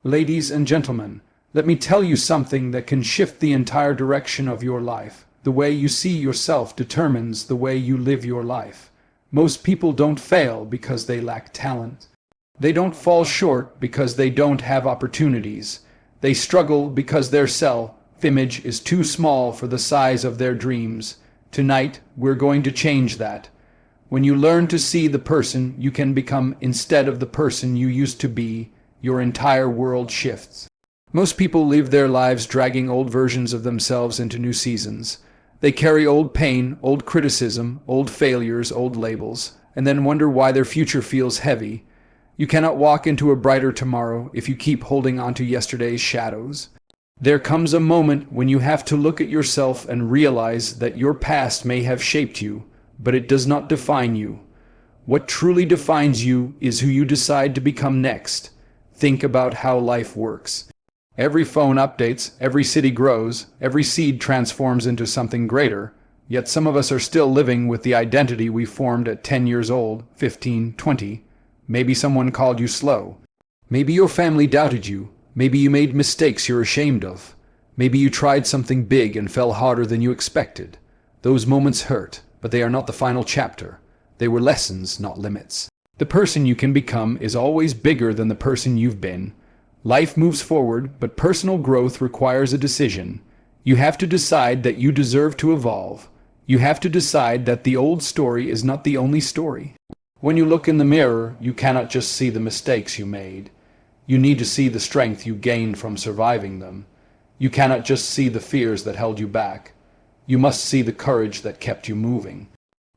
Ladies and gentlemen, let me tell you something that can shift the entire direction of your life. The way you see yourself determines the way you live your life. Most people don't fail because they lack talent. They don't fall short because they don't have opportunities. They struggle because their self-image is too small for the size of their dreams. Tonight, we're going to change that. When you learn to see the person you can become instead of the person you used to be, your entire world shifts. Most people live their lives dragging old versions of themselves into new seasons. They carry old pain, old criticism, old failures, old labels, and then wonder why their future feels heavy. You cannot walk into a brighter tomorrow if you keep holding on to yesterday's shadows. There comes a moment when you have to look at yourself and realize that your past may have shaped you, but it does not define you. What truly defines you is who you decide to become next. Think about how life works. Every phone updates, every city grows, every seed transforms into something greater, yet some of us are still living with the identity we formed at 10 years old, 15, 20. Maybe someone called you slow. Maybe your family doubted you. Maybe you made mistakes you're ashamed of. Maybe you tried something big and fell harder than you expected. Those moments hurt, but they are not the final chapter. They were lessons, not limits. The person you can become is always bigger than the person you've been. Life moves forward, but personal growth requires a decision. You have to decide that you deserve to evolve. You have to decide that the old story is not the only story. When you look in the mirror, you cannot just see the mistakes you made. You need to see the strength you gained from surviving them. You cannot just see the fears that held you back. You must see the courage that kept you moving.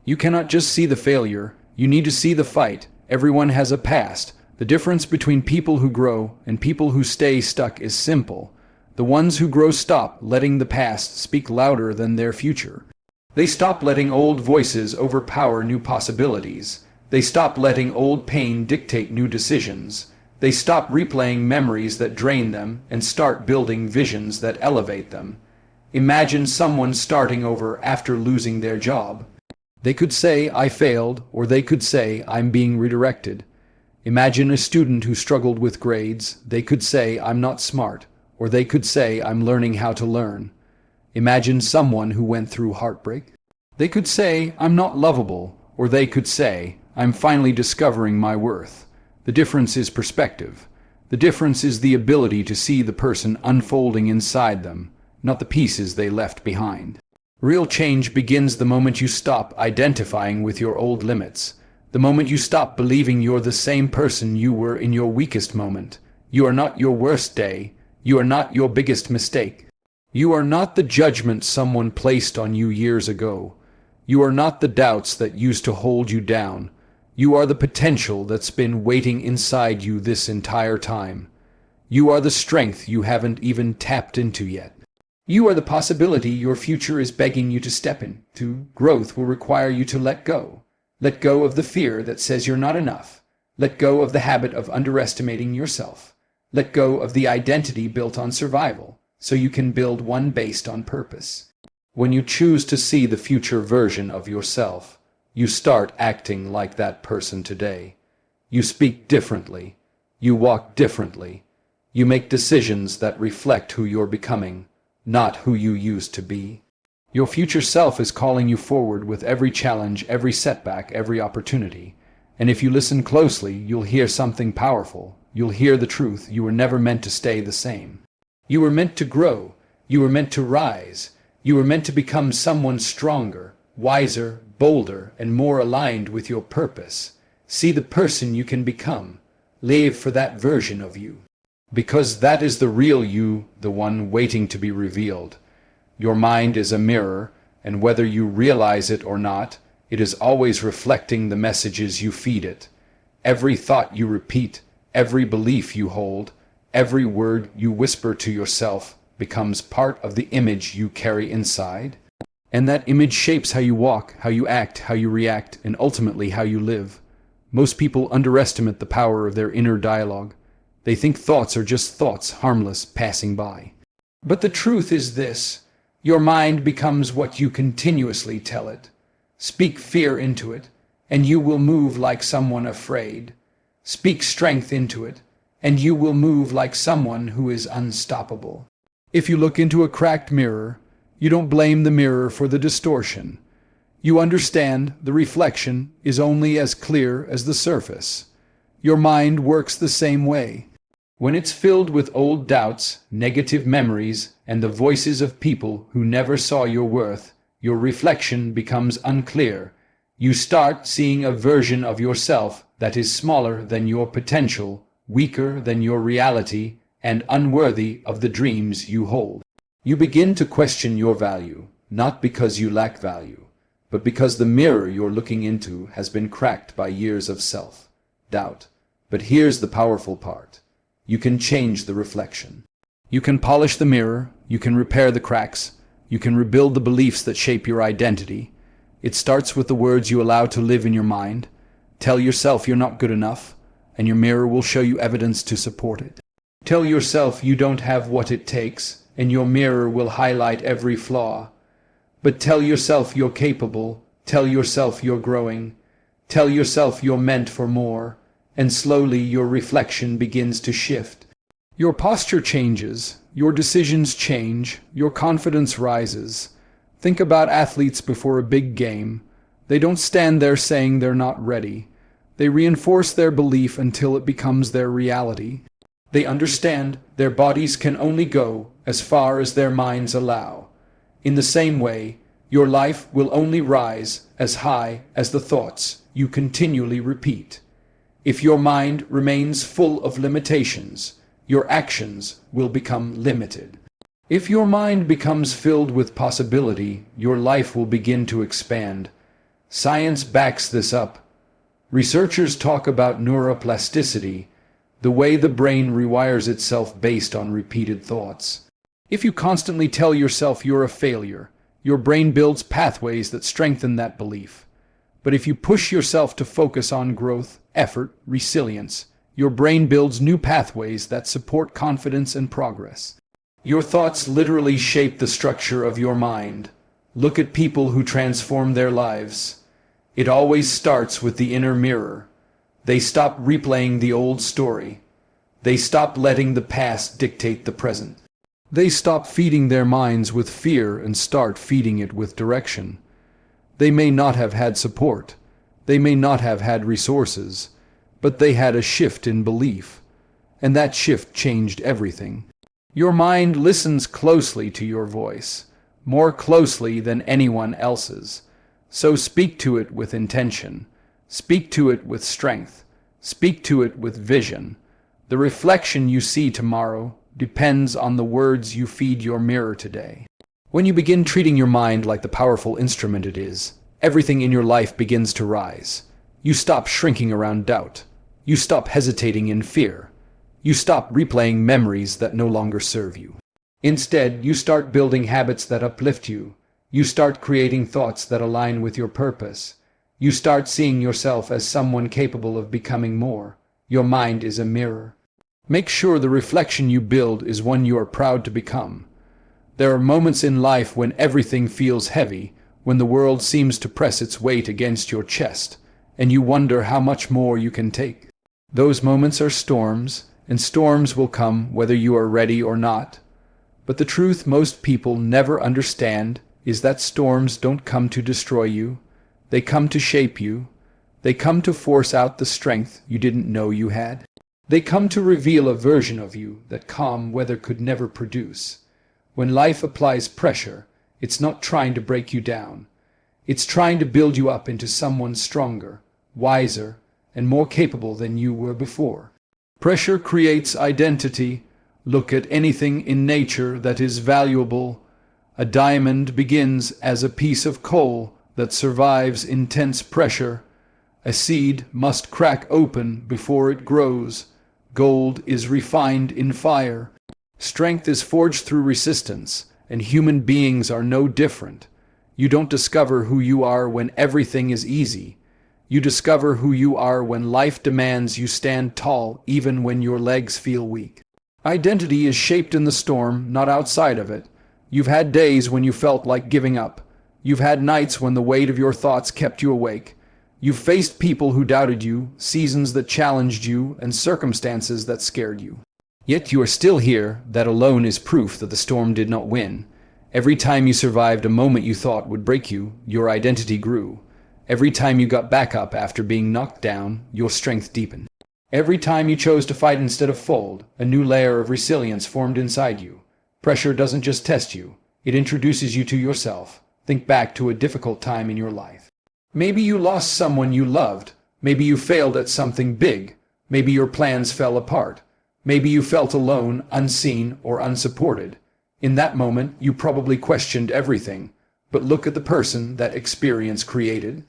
You cannot just see the failure. You need to see the fight. Everyone has a past. The difference between people who grow and people who stay stuck is simple. The ones who grow stop letting the past speak louder than their future. They stop letting old voices overpower new possibilities. They stop letting old pain dictate new decisions. They stop replaying memories that drain them and start building visions that elevate them. Imagine someone starting over after losing their job. They could say, "I failed," or they could say, "I'm being redirected." Imagine a student who struggled with grades. They could say, "I'm not smart," or they could say, "I'm learning how to learn." Imagine someone who went through heartbreak. They could say, "I'm not lovable," or they could say, "I'm finally discovering my worth." The difference is perspective. The difference is the ability to see the person unfolding inside them, not the pieces they left behind. Real change begins the moment you stop identifying with your old limits, the moment you stop believing you're the same person you were in your weakest moment. You are not your worst day. You are not your biggest mistake. You are not the judgment someone placed on you years ago. You are not the doubts that used to hold you down. You are the potential that's been waiting inside you this entire time. You are the strength you haven't even tapped into yet. You are the possibility your future is begging you to step into. Growth will require you to let go. Let go of the fear that says you're not enough. Let go of the habit of underestimating yourself. Let go of the identity built on survival, so you can build one based on purpose. When you choose to see the future version of yourself, you start acting like that person today. You speak differently. You walk differently. You make decisions that reflect who you're becoming, not who you used to be. Your future self is calling you forward with every challenge, every setback, every opportunity. And if you listen closely, you'll hear something powerful. You'll hear the truth. You were never meant to stay the same. You were meant to grow. You were meant to rise. You were meant to become someone stronger, wiser, bolder, and more aligned with your purpose. See the person you can become. Live for that version of you. Because that is the real you, the one waiting to be revealed. Your mind is a mirror, and whether you realize it or not, it is always reflecting the messages you feed it. Every thought you repeat, every belief you hold, every word you whisper to yourself becomes part of the image you carry inside. And that image shapes how you walk, how you act, how you react, and ultimately how you live. Most people underestimate the power of their inner dialogue. They think thoughts are just thoughts, harmless, passing by. But the truth is this: your mind becomes what you continuously tell it. Speak fear into it, and you will move like someone afraid. Speak strength into it, and you will move like someone who is unstoppable. If you look into a cracked mirror, you don't blame the mirror for the distortion. You understand the reflection is only as clear as the surface. Your mind works the same way. When it's filled with old doubts, negative memories, and the voices of people who never saw your worth, your reflection becomes unclear. You start seeing a version of yourself that is smaller than your potential, weaker than your reality, and unworthy of the dreams you hold. You begin to question your value, not because you lack value, but because the mirror you're looking into has been cracked by years of self-doubt. But here's the powerful part. You can change the reflection. You can polish the mirror, you can repair the cracks, you can rebuild the beliefs that shape your identity. It starts with the words you allow to live in your mind. Tell yourself you're not good enough, and your mirror will show you evidence to support it. Tell yourself you don't have what it takes, and your mirror will highlight every flaw. But tell yourself you're capable, tell yourself you're growing, tell yourself you're meant for more, and slowly your reflection begins to shift. Your posture changes, your decisions change, your confidence rises. Think about athletes before a big game. They don't stand there saying they're not ready. They reinforce their belief until it becomes their reality. They understand their bodies can only go as far as their minds allow. In the same way, your life will only rise as high as the thoughts you continually repeat. If your mind remains full of limitations, your actions will become limited. If your mind becomes filled with possibility, your life will begin to expand. Science backs this up. Researchers talk about neuroplasticity, the way the brain rewires itself based on repeated thoughts. If you constantly tell yourself you're a failure, your brain builds pathways that strengthen that belief. But if you push yourself to focus on growth, effort, resilience, your brain builds new pathways that support confidence and progress. Your thoughts literally shape the structure of your mind. Look at people who transform their lives. It always starts with the inner mirror. They stop replaying the old story. They stop letting the past dictate the present. They stop feeding their minds with fear and start feeding it with direction. They may not have had support. They may not have had resources, but they had a shift in belief, and that shift changed everything. Your mind listens closely to your voice, more closely than anyone else's. So speak to it with intention. Speak to it with strength. Speak to it with vision. The reflection you see tomorrow depends on the words you feed your mirror today. When you begin treating your mind like the powerful instrument it is, everything in your life begins to rise. You stop shrinking around doubt. You stop hesitating in fear. You stop replaying memories that no longer serve you. Instead, you start building habits that uplift you. You start creating thoughts that align with your purpose. You start seeing yourself as someone capable of becoming more. Your mind is a mirror. Make sure the reflection you build is one you are proud to become. There are moments in life when everything feels heavy, when the world seems to press its weight against your chest, and you wonder how much more you can take. Those moments are storms, and storms will come whether you are ready or not. But the truth most people never understand is that storms don't come to destroy you. They come to shape you. They come to force out the strength you didn't know you had. They come to reveal a version of you that calm weather could never produce. When life applies pressure, it's not trying to break you down. It's trying to build you up into someone stronger, wiser, and more capable than you were before. Pressure creates identity. Look at anything in nature that is valuable. A diamond begins as a piece of coal that survives intense pressure. A seed must crack open before it grows. Gold is refined in fire. Strength is forged through resistance, and human beings are no different. You don't discover who you are when everything is easy. You discover who you are when life demands you stand tall even when your legs feel weak. Identity is shaped in the storm, not outside of it. You've had days when you felt like giving up. You've had nights when the weight of your thoughts kept you awake. You faced people who doubted you, seasons that challenged you, and circumstances that scared you. Yet you are still here. That alone is proof that the storm did not win. Every time you survived a moment you thought would break you, your identity grew. Every time you got back up after being knocked down, your strength deepened. Every time you chose to fight instead of fold, a new layer of resilience formed inside you. Pressure doesn't just test you, it introduces you to yourself. Think back to a difficult time in your life. Maybe you lost someone you loved. Maybe you failed at something big. Maybe your plans fell apart. Maybe you felt alone, unseen, or unsupported. In that moment, you probably questioned everything. But look at the person that experience created.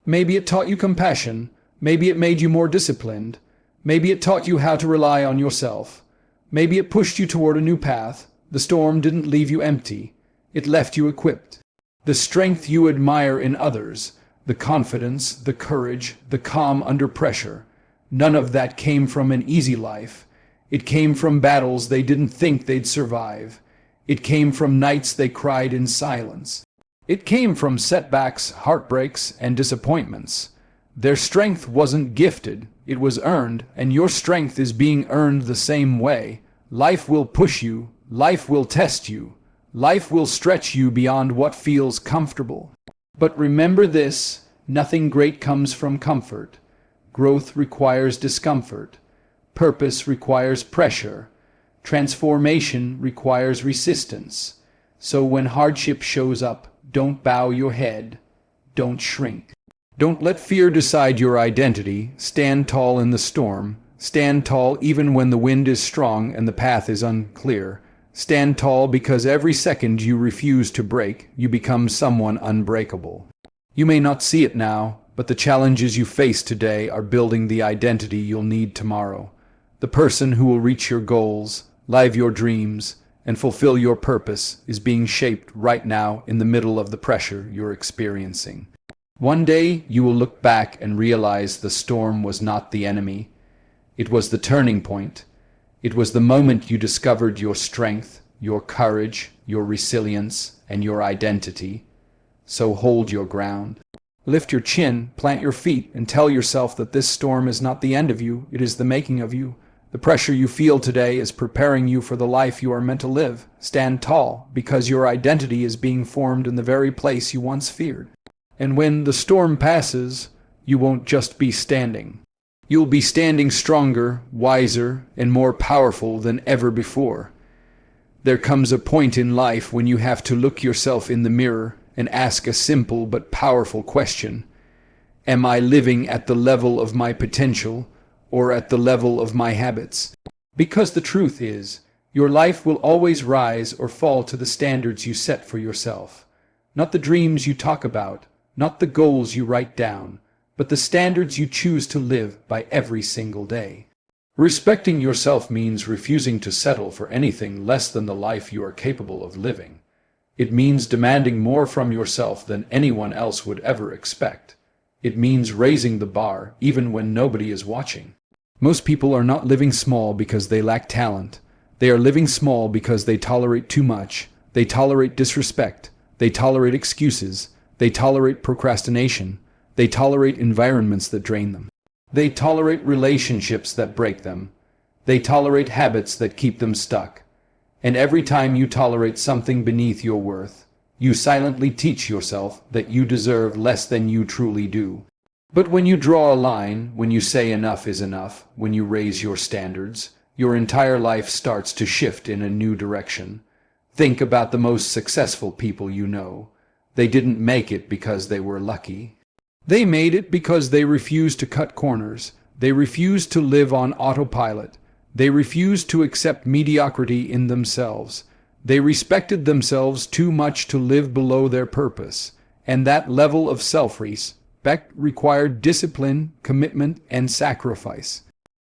Maybe it taught you compassion. Maybe it made you more disciplined. Maybe it taught you how to rely on yourself. Maybe it pushed you toward a new path. The storm didn't leave you empty. It left you equipped. The strength you admire in others, the confidence, the courage, the calm under pressure, none of that came from an easy life. It came from battles they didn't think they'd survive. It came from nights they cried in silence. It came from setbacks, heartbreaks, and disappointments. Their strength wasn't gifted, it was earned, and your strength is being earned the same way. Life will push you, life will test you, life will stretch you beyond what feels comfortable. But remember this, nothing great comes from comfort. Growth requires discomfort. Purpose requires pressure. Transformation requires resistance. So when hardship shows up, don't bow your head. Don't shrink. Don't let fear decide your identity. Stand tall in the storm. Stand tall even when the wind is strong and the path is unclear. Stand tall because every second you refuse to break, you become someone unbreakable. You may not see it now, but the challenges you face today are building the identity you'll need tomorrow. The person who will reach your goals, live your dreams, and fulfill your purpose is being shaped right now in the middle of the pressure you're experiencing. One day you will look back and realize the storm was not the enemy. It was the turning point. It was the moment you discovered your strength, your courage, your resilience, and your identity. So hold your ground. Lift your chin, plant your feet, and tell yourself that this storm is not the end of you, it is the making of you. The pressure you feel today is preparing you for the life you are meant to live. Stand tall, because your identity is being formed in the very place you once feared. And when the storm passes, you won't just be standing. You'll be standing stronger, wiser, and more powerful than ever before. There comes a point in life when you have to look yourself in the mirror and ask a simple but powerful question. Am I living at the level of my potential or at the level of my habits? Because the truth is, your life will always rise or fall to the standards you set for yourself. Not the dreams you talk about, not the goals you write down, but the standards you choose to live by every single day. Respecting yourself means refusing to settle for anything less than the life you are capable of living. It means demanding more from yourself than anyone else would ever expect. It means raising the bar even when nobody is watching. Most people are not living small because they lack talent. They are living small because they tolerate too much. They tolerate disrespect. They tolerate excuses. They tolerate procrastination. They tolerate environments that drain them. They tolerate relationships that break them. They tolerate habits that keep them stuck. And every time you tolerate something beneath your worth, you silently teach yourself that you deserve less than you truly do. But when you draw a line, when you say enough is enough, when you raise your standards, your entire life starts to shift in a new direction. Think about the most successful people you know. They didn't make it because they were lucky. They made it because they refused to cut corners. They refused to live on autopilot. They refused to accept mediocrity in themselves. They respected themselves too much to live below their purpose. And that level of self-respect required discipline, commitment, and sacrifice.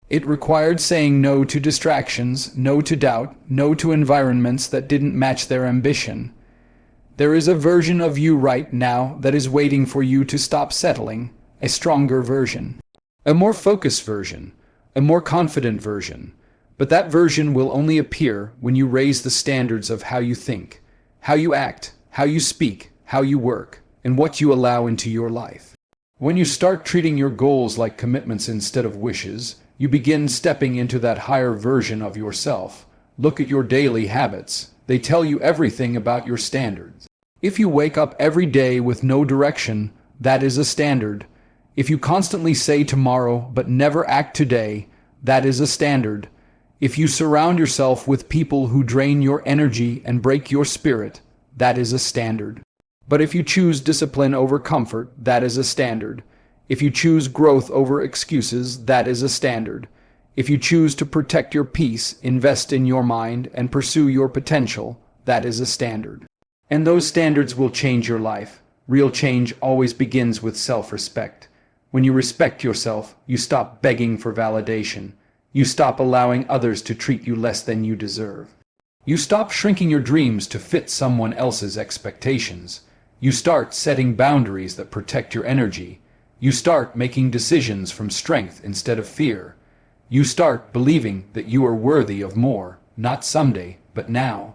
It required saying no to distractions, no to doubt, no to environments that didn't match their ambition. There is a version of you right now that is waiting for you to stop settling, a stronger version, a more focused version, a more confident version. But that version will only appear when you raise the standards of how you think, how you act, how you speak, how you work, and what you allow into your life. When you start treating your goals like commitments instead of wishes, you begin stepping into that higher version of yourself. Look at your daily habits. They tell you everything about your standards. If you wake up every day with no direction, that is a standard. If you constantly say tomorrow but never act today, that is a standard. If you surround yourself with people who drain your energy and break your spirit, that is a standard. But if you choose discipline over comfort, that is a standard. If you choose growth over excuses, that is a standard. If you choose to protect your peace, invest in your mind, and pursue your potential, that is a standard. And those standards will change your life. Real change always begins with self-respect. When you respect yourself, you stop begging for validation. You stop allowing others to treat you less than you deserve. You stop shrinking your dreams to fit someone else's expectations. You start setting boundaries that protect your energy. You start making decisions from strength instead of fear. You start believing that you are worthy of more, not someday, but now.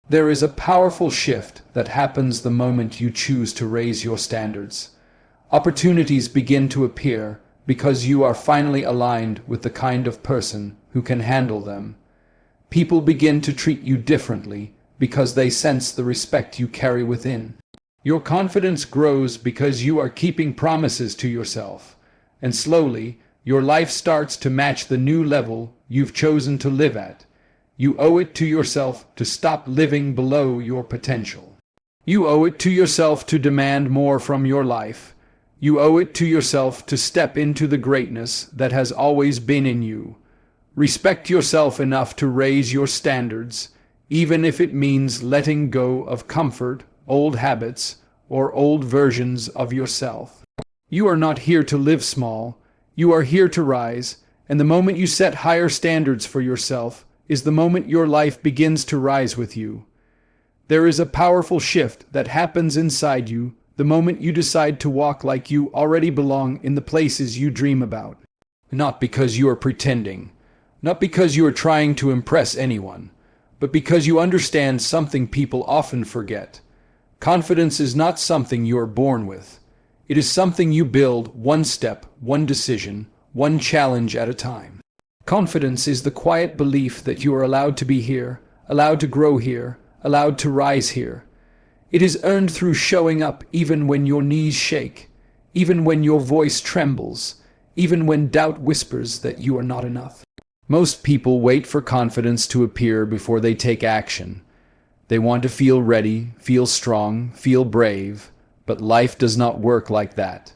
There is a powerful shift that happens the moment you choose to raise your standards. Opportunities begin to appear because you are finally aligned with the kind of person who can handle them. People begin to treat you differently because they sense the respect you carry within. Your confidence grows because you are keeping promises to yourself, and slowly, your life starts to match the new level you've chosen to live at. You owe it to yourself to stop living below your potential. You owe it to yourself to demand more from your life. You owe it to yourself to step into the greatness that has always been in you. Respect yourself enough to raise your standards, even if it means letting go of comfort, old habits, or old versions of yourself. You are not here to live small. You are here to rise, and the moment you set higher standards for yourself is the moment your life begins to rise with you. There is a powerful shift that happens inside you the moment you decide to walk like you already belong in the places you dream about. Not because you are pretending, not because you are trying to impress anyone, but because you understand something people often forget. Confidence is not something you are born with. It is something you build one step, one decision, one challenge at a time. Confidence is the quiet belief that you are allowed to be here, allowed to grow here, allowed to rise here. It is earned through showing up even when your knees shake, even when your voice trembles, even when doubt whispers that you are not enough. Most people wait for confidence to appear before they take action. They want to feel ready, feel strong, feel brave, but life does not work like that.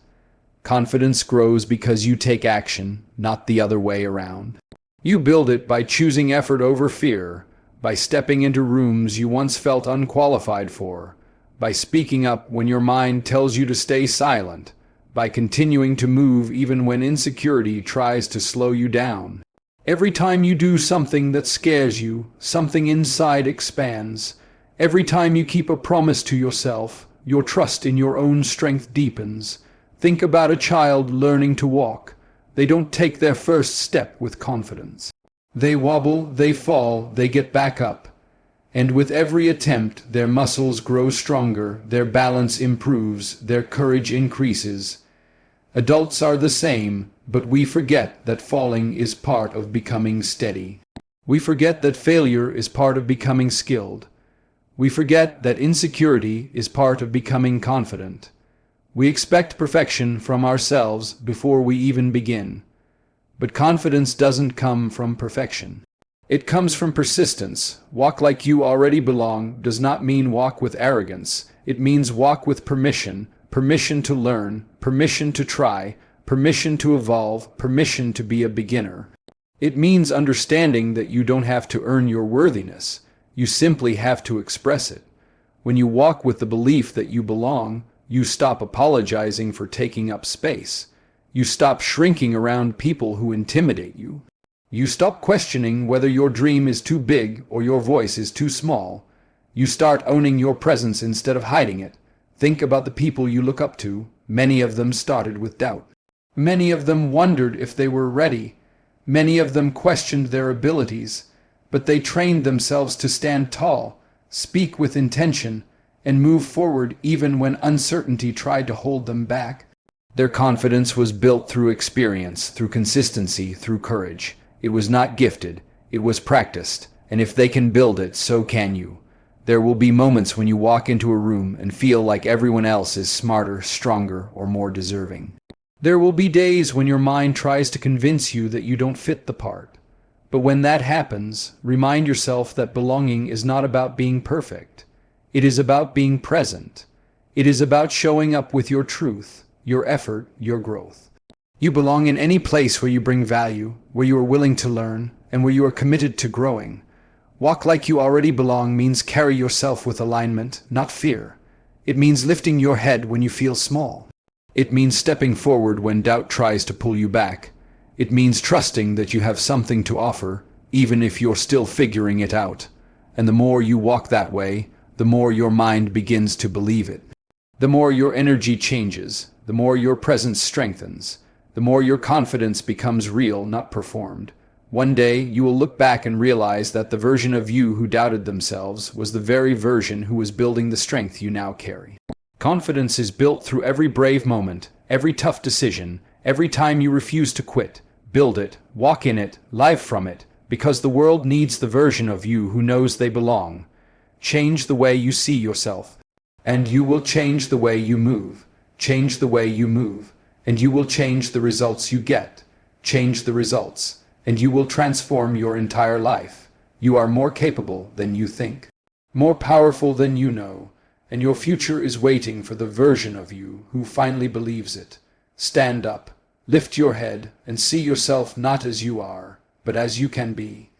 Confidence grows because you take action, not the other way around. You build it by choosing effort over fear, by stepping into rooms you once felt unqualified for, by speaking up when your mind tells you to stay silent, by continuing to move even when insecurity tries to slow you down. Every time you do something that scares you, something inside expands. Every time you keep a promise to yourself, your trust in your own strength deepens. Think about a child learning to walk. They don't take their first step with confidence. They wobble, they fall, they get back up. And with every attempt, their muscles grow stronger, their balance improves, their courage increases. Adults are the same, but we forget that falling is part of becoming steady. We forget that failure is part of becoming skilled. We forget that insecurity is part of becoming confident. We expect perfection from ourselves before we even begin. But confidence doesn't come from perfection. It comes from persistence. Walk like you already belong does not mean walk with arrogance. It means walk with permission, permission to learn, permission to try, permission to evolve, permission to be a beginner. It means understanding that you don't have to earn your worthiness. You simply have to express it. When you walk with the belief that you belong, you stop apologizing for taking up space. You stop shrinking around people who intimidate you. You stop questioning whether your dream is too big or your voice is too small. You start owning your presence instead of hiding it. Think about the people you look up to. Many of them started with doubt. Many of them wondered if they were ready. Many of them questioned their abilities. But they trained themselves to stand tall, speak with intention, and move forward even when uncertainty tried to hold them back. Their confidence was built through experience, through consistency, through courage. It was not gifted, it was practiced, and if they can build it, so can you. There will be moments when you walk into a room and feel like everyone else is smarter, stronger, or more deserving. There will be days when your mind tries to convince you that you don't fit the part. But when that happens, remind yourself that belonging is not about being perfect. It is about being present. It is about showing up with your truth, your effort, your growth. You belong in any place where you bring value, where you are willing to learn, and where you are committed to growing. Walk like you already belong means carry yourself with alignment, not fear. It means lifting your head when you feel small. It means stepping forward when doubt tries to pull you back. It means trusting that you have something to offer, even if you're still figuring it out. And the more you walk that way, the more your mind begins to believe it. The more your energy changes, the more your presence strengthens, the more your confidence becomes real, not performed. One day, you will look back and realize that the version of you who doubted themselves was the very version who was building the strength you now carry. Confidence is built through every brave moment, every tough decision, every time you refuse to quit. Build it, walk in it, live from it, because the world needs the version of you who knows they belong. Change the way you see yourself, and you will change the way you move. Change the way you move, and you will change the results you get. Change the results, and you will transform your entire life. You are more capable than you think, more powerful than you know, and your future is waiting for the version of you who finally believes it. Stand up, lift your head, and see yourself not as you are, but as you can be.